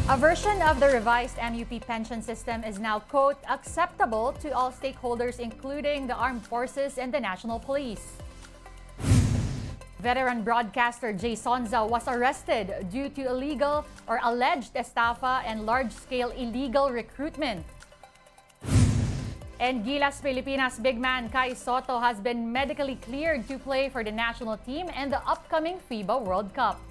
A version of the revised MUP pension system is now, quote, acceptable to all stakeholders, including the armed forces and the national police. Veteran broadcaster Jay Sonza was arrested due to illegal or alleged estafa and large-scale illegal recruitment. And Gilas Pilipinas big man Kai Soto has been medically cleared to play for the national team and the upcoming FIFA World Cup.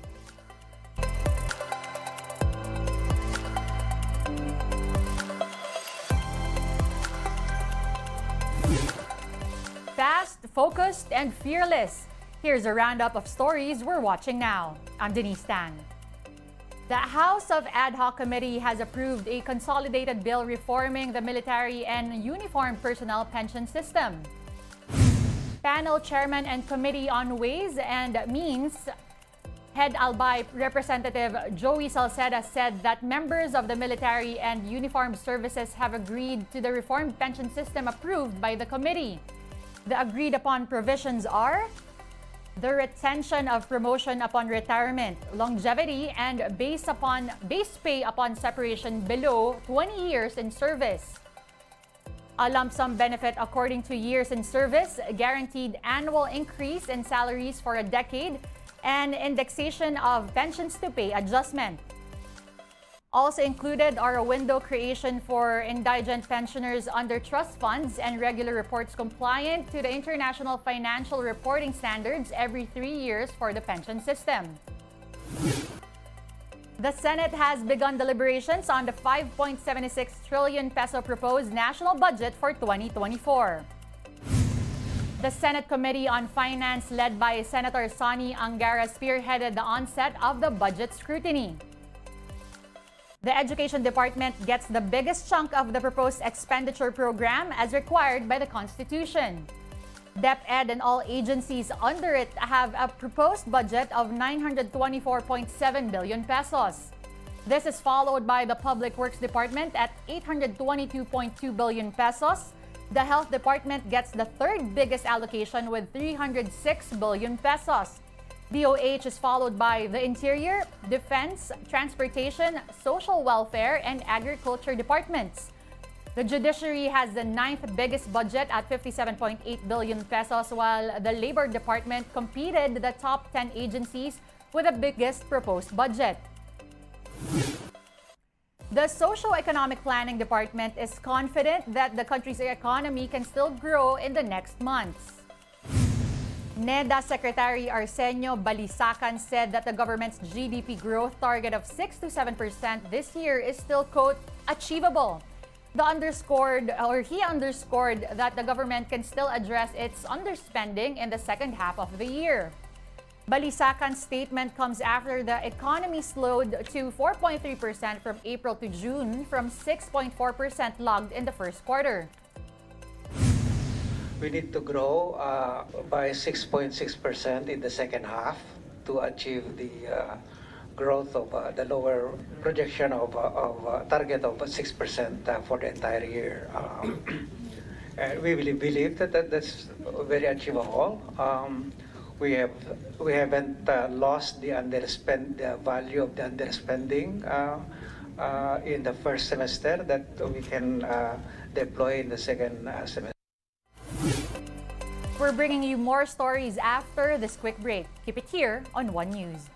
Fast, focused, and fearless. Here's a roundup of stories we're watching now. I'm Denise Tan. The House of Ad Hoc Committee has approved a consolidated bill reforming the military and uniformed personnel pension system. Panel Chairman and Committee on Ways and Means Head Albay Representative Joey Salceda said that members of the military and uniformed services have agreed to the reformed pension system approved by the committee. The agreed-upon provisions are the retention of promotion upon retirement, longevity, and base pay upon separation below 20 years in service. A lump sum benefit according to years in service, guaranteed annual increase in salaries for a decade, and indexation of pensions to pay adjustment. Also included are a window creation for indigent pensioners under trust funds and regular reports compliant to the International Financial Reporting Standards every 3 years for the pension system. The Senate has begun deliberations on the 5.76 trillion peso proposed national budget for 2024. The Senate Committee on Finance led by Senator Sonny Angara spearheaded the onset of the budget scrutiny. The Education Department gets the biggest chunk of the proposed expenditure program as required by the Constitution. DepEd and all agencies under it have a proposed budget of 924.7 billion pesos. This is followed by the Public Works Department at 822.2 billion pesos. The Health Department gets the third biggest allocation with 306 billion pesos. DOH is followed by the Interior, Defense, Transportation, Social Welfare, and Agriculture departments. The Judiciary has the ninth biggest budget at 57.8 billion pesos, while the Labor Department competed the top 10 agencies with the biggest proposed budget. The Socio-Economic Planning Department is confident that the country's economy can still grow in the next months. NEDA Secretary Arsenio Balisacan said that the government's GDP growth target of 6 to 7% this year is still, quote, achievable. He underscored that the government can still address its underspending in the second half of the year. Balisacan's statement comes after the economy slowed to 4.3% from April to June from 6.4% logged in the first quarter. We need to grow by 6.6% in the second half to achieve the growth of the lower projection of target of 6% for the entire year. And we really believe that that's very achievable. We haven't lost the value of the underspending in the first semester that we can deploy in the second semester. We're bringing you more stories after this quick break. Keep it here on One News.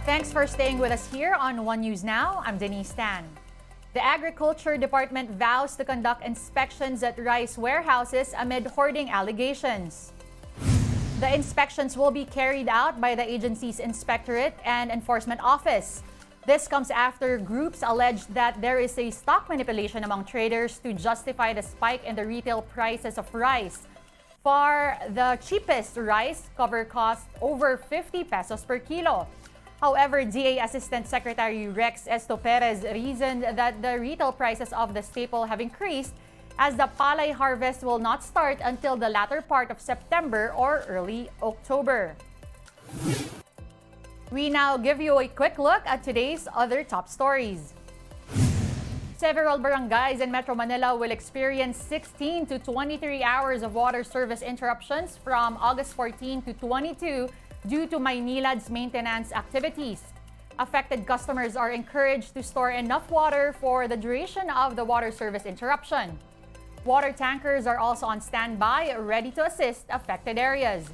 Thanks for staying with us here on One News Now. I'm Denise Tan. The Agriculture Department vows to conduct inspections at rice warehouses amid hoarding allegations. The inspections will be carried out by the agency's Inspectorate and Enforcement Office. This comes after groups alleged that there is a stock manipulation among traders to justify the spike in the retail prices of rice. For the cheapest rice, cover cost over 50 pesos per kilo. However, DA Assistant Secretary Rex Esto Perez reasoned that the retail prices of the staple have increased as the palay harvest will not start until the latter part of September or early October. We now give you a quick look at today's other top stories. Several barangays in Metro Manila will experience 16 to 23 hours of water service interruptions from August 14 to 22 due to Maynilad's maintenance activities. Affected customers are encouraged to store enough water for the duration of the water service interruption. Water tankers are also on standby, ready to assist affected areas.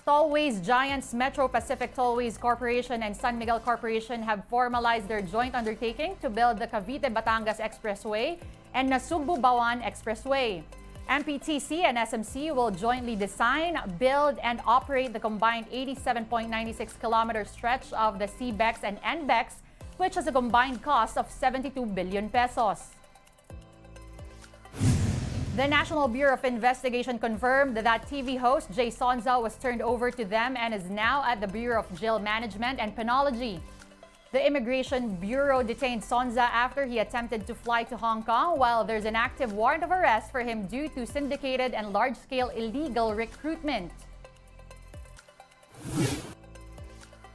Tollways giants Metro Pacific Tollways Corporation and San Miguel Corporation have formalized their joint undertaking to build the Cavite-Batangas Expressway and Nasugbu-Bawan Expressway. MPTC and SMC will jointly design, build, and operate the combined 87.96-kilometer stretch of the CBEX and NBEX, which has a combined cost of 72 billion pesos. The National Bureau of Investigation confirmed that TV host Jay Sonza was turned over to them and is now at the Bureau of Jail Management and Penology. The Immigration Bureau detained Sonza after he attempted to fly to Hong Kong, while there's an active warrant of arrest for him due to syndicated and large-scale illegal recruitment.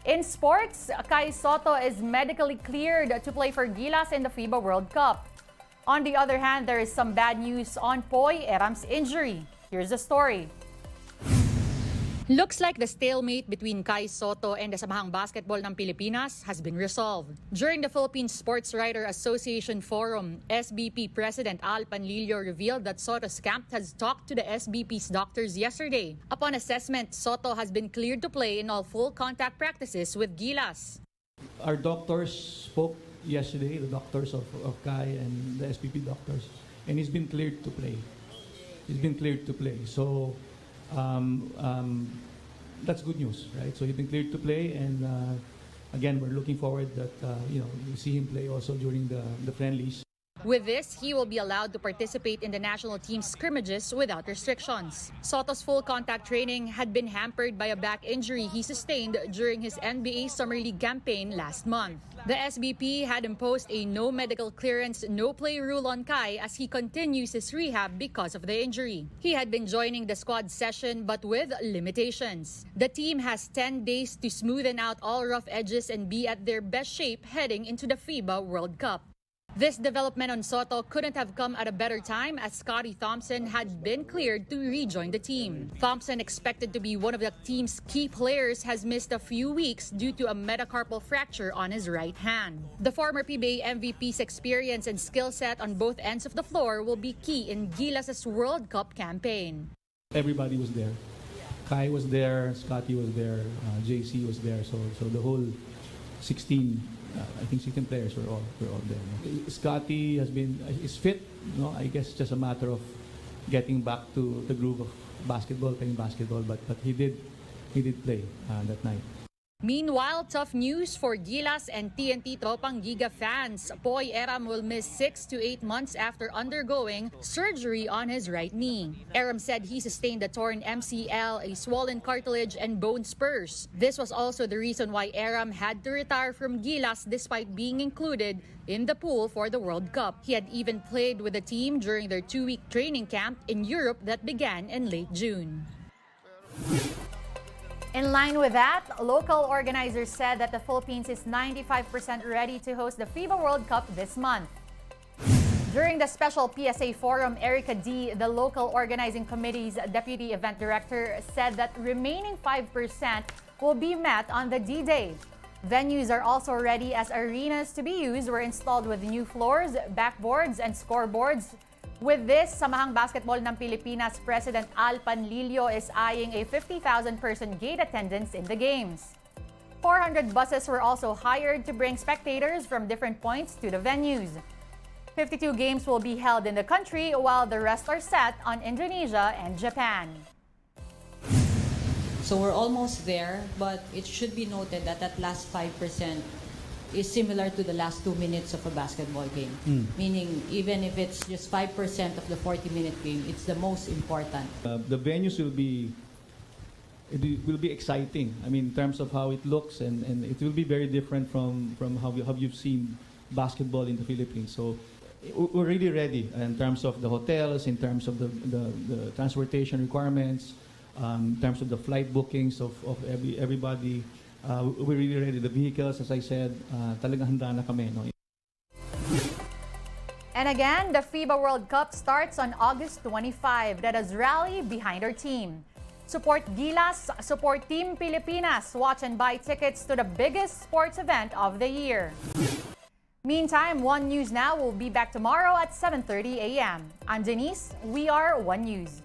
In sports, Kai Soto is medically cleared to play for Gilas in the FIBA World Cup. On the other hand, there is some bad news on Poy Eram's injury. Here's the story. Looks like the stalemate between Kai Soto and the Samahang Basketball ng Pilipinas has been resolved. During the Philippine Sports Writer Association Forum, SBP President Al Panlilio revealed that Soto's camp has talked to the SBP's doctors yesterday. Upon assessment, Soto has been cleared to play in all full contact practices with Gilas. Our doctors spoke yesterday, the doctors of Kai and the SPP doctors, and he's been cleared to play. He's been cleared to play. So that's good news, right? So he's been cleared to play, and again, we're looking forward that we see him play also during the friendlies. With this, he will be allowed to participate in the national team's scrimmages without restrictions. Soto's full contact training had been hampered by a back injury he sustained during his NBA Summer League campaign last month. The SBP had imposed a no medical clearance, no play rule on Kai as he continues his rehab because of the injury. He had been joining the squad session but with limitations. The team has 10 days to smoothen out all rough edges and be at their best shape heading into the FIBA World Cup. This development on Soto couldn't have come at a better time as Scotty Thompson had been cleared to rejoin the team. Thompson, expected to be one of the team's key players, has missed a few weeks due to a metacarpal fracture on his right hand. The former PBA MVP's experience and skill set on both ends of the floor will be key in Gilas' World Cup campaign. Everybody was there. Kai was there, Scotty was there, JC was there, so the whole 16 I think 16 players were all there. Scotty is fit. I guess just a matter of getting back to the groove of playing basketball. But he did play that night. Meanwhile, tough news for Gilas and TNT Tropang Giga fans. Poy Eram will miss 6 to 8 months after undergoing surgery on his right knee. Eram said he sustained a torn MCL, a swollen cartilage, and bone spurs. This was also the reason why Eram had to retire from Gilas despite being included in the pool for the World Cup. He had even played with the team during their 2-week training camp in Europe that began in late June. In line with that, local organizers said that the Philippines is 95% ready to host the FIFA World Cup this month. During the special PSA forum, Erica D., the local organizing committee's deputy event director, said that remaining 5% will be met on the D-Day. Venues are also ready as arenas to be used were installed with new floors, backboards, and scoreboards. With this, Samahang Basketball ng Pilipinas President Al Panlilio is eyeing a 50,000-person gate attendance in the games. 400 buses were also hired to bring spectators from different points to the venues. 52 games will be held in the country, while the rest are set on Indonesia and Japan. So we're almost there, but it should be noted that that last 5% is similar to the last 2 minutes of a basketball game. Meaning, even if it's just 5% of the 40-minute game, it's the most important. The venues will be exciting. I mean, in terms of how it looks, and it will be very different from how you've seen basketball in the Philippines. So we're really ready in terms of the hotels, in terms of the transportation requirements, in terms of the flight bookings of everybody. We're really ready. The vehicles, as I said, talagang handa na kami. No? And again, the FIBA World Cup starts on August 25. Let us rally behind our team. Support Gilas, support Team Pilipinas. Watch and buy tickets to the biggest sports event of the year. Meantime, One News Now will be back tomorrow at 7:30 a.m. I'm Denise. We are One News.